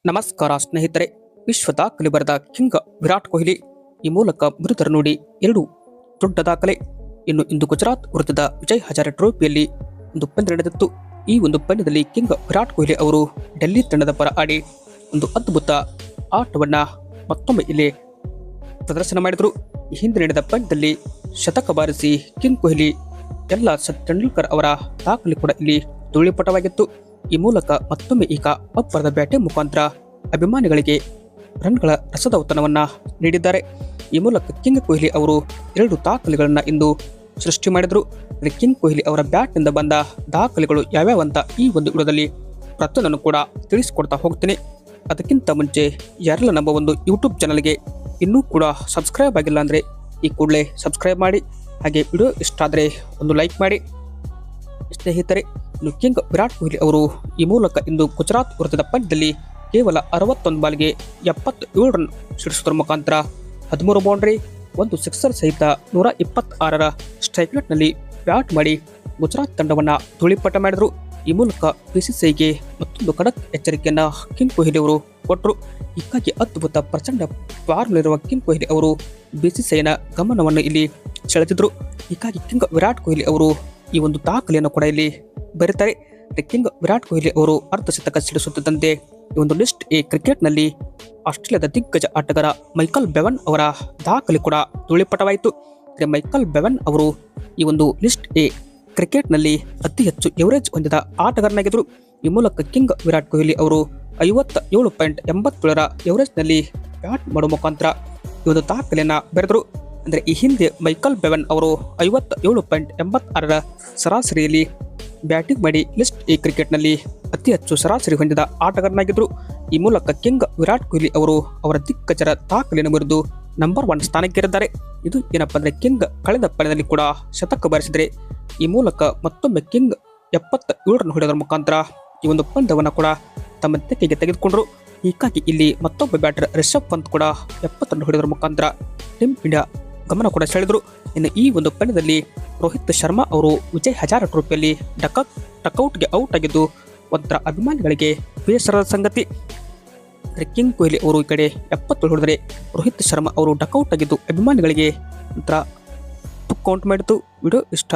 ನಮಸ್ಕಾರ ಸ್ನೇಹಿತರೆ. ವಿಶ್ವ ದಾಖಲೆ ಬರೆದ ಕಿಂಗ್ ವಿರಾಟ್ ಕೊಹ್ಲಿ ಈ ಮೂಲಕ ಬಿರುದರು ನೋಡಿ 2 ದೊಡ್ಡ ದಾಖಲೆ. ಇನ್ನು ಇಂದು ಗುಜರಾತ್ ವಿರುದ್ಧದ ವಿಜಯ್ ಹಜಾರೆ ಟ್ರೋಫಿಯಲ್ಲಿ ಒಂದು ಪಂದ್ಯ ನಡೆದಿತ್ತು. ಈ ಒಂದು ಪಂದ್ಯದಲ್ಲಿ ಕಿಂಗ್ ವಿರಾಟ್ ಕೊಹ್ಲಿ ಅವರು ಡೆಲ್ಲಿ ತಂಡದ ಪರ ಆಡಿ ಒಂದು ಅದ್ಭುತ ಆಟವನ್ನ ಮತ್ತೊಮ್ಮೆ ಇಲ್ಲಿ ಪ್ರದರ್ಶನ ಮಾಡಿದರು. ಈ ಹಿಂದೆ ನಡೆದ ಪಂದ್ಯದಲ್ಲಿ ಶತಕ ಬಾರಿಸಿ ಕಿಂಗ್ ಕೊಹ್ಲಿ ಎಲ್ಲ ಸಚಿನ್ ತೆಂಡೂಲ್ಕರ್ ಅವರ ದಾಖಲೆ ಕೂಡ ಇಲ್ಲಿ ಧೂಳಿಪಟವಾಗಿತ್ತು. ಈ ಮೂಲಕ ಮತ್ತೊಮ್ಮೆ ಈಗ ಅಬ್ಬರದ ಬ್ಯಾಟಿಂಗ್ ಮುಖಾಂತರ ಅಭಿಮಾನಿಗಳಿಗೆ ರನ್ಗಳ ರಸದೌತಣವನ್ನ ನೀಡಿದ್ದಾರೆ. ಈ ಮೂಲಕ ಕಿಂಗ್ ಕೊಹ್ಲಿ ಅವರು 2 ದಾಖಲೆಗಳನ್ನ ಇಂದು ಸೃಷ್ಟಿ ಮಾಡಿದರು. ಕಿಂಗ್ ಕೊಹ್ಲಿ ಅವರ ಬ್ಯಾಟ್ನಿಂದ ಬಂದ ದಾಖಲೆಗಳು ಯಾವ್ಯಾವ ಅಂತ ಈ ಒಂದು ವಿಡಿಯೋದಲ್ಲಿ ಪ್ರತಿಯೊಂದನ್ನು ಕೂಡ ತಿಳಿಸಿಕೊಡ್ತಾ ಹೋಗ್ತೀನಿ. ಅದಕ್ಕಿಂತ ಮುಂಚೆ ಯಾರೆಲ್ಲ ನಮ್ಮ ಒಂದು ಯೂಟ್ಯೂಬ್ ಚಾನಲ್ಗೆ ಇನ್ನೂ ಕೂಡ ಸಬ್ಸ್ಕ್ರೈಬ್ ಆಗಿಲ್ಲ ಅಂದರೆ ಈ ಕೂಡಲೇ ಸಬ್ಸ್ಕ್ರೈಬ್ ಮಾಡಿ, ಹಾಗೆ ವಿಡಿಯೋ ಇಷ್ಟ ಆದರೆ ಒಂದು ಲೈಕ್ ಮಾಡಿ. ಸ್ನೇಹಿತರೆ, ಇನ್ನು ಕಿಂಗ್ ವಿರಾಟ್ ಕೊಹ್ಲಿ ಅವರು ಈ ಮೂಲಕ ಇಂದು ಗುಜರಾತ್ ವಿರುದ್ಧದ ಪಂದ್ಯದಲ್ಲಿ ಕೇವಲ 61 ಬಾಲ್ಗೆ 77 ರನ್ ಸಿಡಿಸುವುದರ ಮುಖಾಂತರ 13 ಬೌಂಡ್ರಿ, 1 ಸಿಕ್ಸರ್ ಸಹಿತ 126ರ ಸ್ಟ್ರೈಕ್ ರೇಟ್ನಲ್ಲಿ ಬ್ಯಾಟ್ ಮಾಡಿ ಗುಜರಾತ್ ತಂಡವನ್ನು ಧೂಳಿಪಟ ಮಾಡಿದರು. ಈ ಮೂಲಕ ಬಿಸಿಸಿಐಗೆ ಮತ್ತೊಂದು ಖಡಕ್ ಎಚ್ಚರಿಕೆಯನ್ನ ಕಿಂಗ್ ಕೊಹ್ಲಿ ಅವರು ಕೊಟ್ಟರು. ಹೀಗಾಗಿ ಅದ್ಭುತ ಪ್ರಚಂಡ ಫಾರ್ಮ್ನಲ್ಲಿರುವ ಕಿಂಗ್ ಕೊಹ್ಲಿ ಅವರು ಬಿಸಿಸಿಐನ ಗಮನವನ್ನು ಇಲ್ಲಿ ಸೆಳೆದಿದ್ರು. ಹೀಗಾಗಿ ಕಿಂಗ್ ವಿರಾಟ್ ಕೊಹ್ಲಿ ಅವರು ಈ ಒಂದು ದಾಖಲೆಯನ್ನು ಕೂಡ ಇಲ್ಲಿ ಬರೀತಾರೆ. ಕಿಂಗ್ ವಿರಾಟ್ ಕೊಹ್ಲಿ ಅವರು ಅರ್ಧಶತಕ ಸಿಡಿಸುತ್ತಿದ್ದಂತೆ ಈ ಒಂದು ಲಿಸ್ಟ್ ಎ ಕ್ರಿಕೆಟ್ನಲ್ಲಿ ಆಸ್ಟ್ರೇಲಿಯಾದ ದಿಗ್ಗಜ ಆಟಗಾರ ಮೈಕಲ್ ಬೆವನ್ ಅವರ ದಾಖಲೆ ಕೂಡ ಧೂಳಿಪಟವಾಯಿತು. ಮೈಕಲ್ ಬೆವನ್ ಅವರು ಈ ಒಂದು ಲಿಸ್ಟ್ ಎ ಕ್ರಿಕೆಟ್ನಲ್ಲಿ ಅತಿ ಹೆಚ್ಚು ಎವರೇಜ್ ಹೊಂದಿದ ಆಟಗಾರನಾಗಿದ್ದರು. ಈ ಮೂಲಕ ಕಿಂಗ್ ವಿರಾಟ್ ಕೊಹ್ಲಿ ಅವರು 57.87ರ ಎವರೇಜ್ನಲ್ಲಿ ಬ್ಯಾಟ್ ಮಾಡುವ ಮುಖಾಂತರ ಈ ಒಂದು ದಾಖಲೆಯನ್ನು ಬರೆದರು. ಅಂದರೆ ಈ ಹಿಂದೆ ಮೈಕಲ್ ಬೆವನ್ ಅವರು 57.86ರ ಸರಾಸರಿಯಲ್ಲಿ ಬ್ಯಾಟಿಂಗ್ ಮಾಡಿ ಲಿಸ್ಟ್ ಎ ಕ್ರಿಕೆಟ್ನಲ್ಲಿ ಅತಿ ಹೆಚ್ಚು ಸರಾಸರಿ ಹೊಂದಿದ ಆಟಗಾರನಾಗಿದ್ದರು. ಈ ಮೂಲಕ ಕಿಂಗ್ ವಿರಾಟ್ ಕೊಹ್ಲಿ ಅವರು ಅವರ ದಿಗ್ಗಜರ ದಾಖಲೆಯನ್ನು ಮುರಿದು ನಂಬರ್ 1 ಸ್ಥಾನಕ್ಕೇರಿದ್ದಾರೆ. ಇದು ಏನಪ್ಪ ಅಂದರೆ ಕಿಂಗ್ ಕಳೆದ ಪಂದ್ಯದಲ್ಲಿ ಕೂಡ ಶತಕ ಬಾರಿಸಿದರೆ ಈ ಮೂಲಕ ಮತ್ತೊಮ್ಮೆ ಕಿಂಗ್ 77 ರನ್ ಹೊಡೆಯೋದರ ಮುಖಾಂತರ ಈ ಒಂದು ಪಂದ್ಯವನ್ನು ಕೂಡ ತಮ್ಮ ತೆಕ್ಕೆಗೆ ತೆಗೆದುಕೊಂಡರು. ಹೀಗಾಗಿ ಇಲ್ಲಿ ಮತ್ತೊಬ್ಬ ಬ್ಯಾಟರ್ ರಿಷಬ್ ಪಂತ್ ಕೂಡ 70 ರನ್ ಹೊಡೆಯೋದರ ಮುಖಾಂತರ ಟೀಮ್ ಇಂಡಿಯಾ ಗಮನ ಕೂಡ ಸೆಳೆದರು. ಇನ್ನು ಈ ಒಂದು ಪಂದ್ಯದಲ್ಲಿ ರೋಹಿತ್ ಶರ್ಮಾ ಅವರು ವಿಜಯ್ ಹಜಾರೆ ಟ್ರೋಫಿಯಲ್ಲಿ ಟಕ್ಔಟ್ಗೆ ಔಟ್ ಆಗಿದ್ದು ಒಂಥರ ಅಭಿಮಾನಿಗಳಿಗೆ ಬೇಸರದ ಸಂಗತಿ. ಕಿಂಗ್ ಕೊಹ್ಲಿ ಅವರು ಈ ಕಡೆ 70 ಹೊಡೆದರೆ ರೋಹಿತ್ ಶರ್ಮಾ ಅವರು ಡಕ್ಔಟ್ ಆಗಿದ್ದು ಅಭಿಮಾನಿಗಳಿಗೆ ಒಂಥರ ಕೌಂಟ್ ಮಾಡಿತು. ವಿಡಿಯೋ ಇಷ್ಟ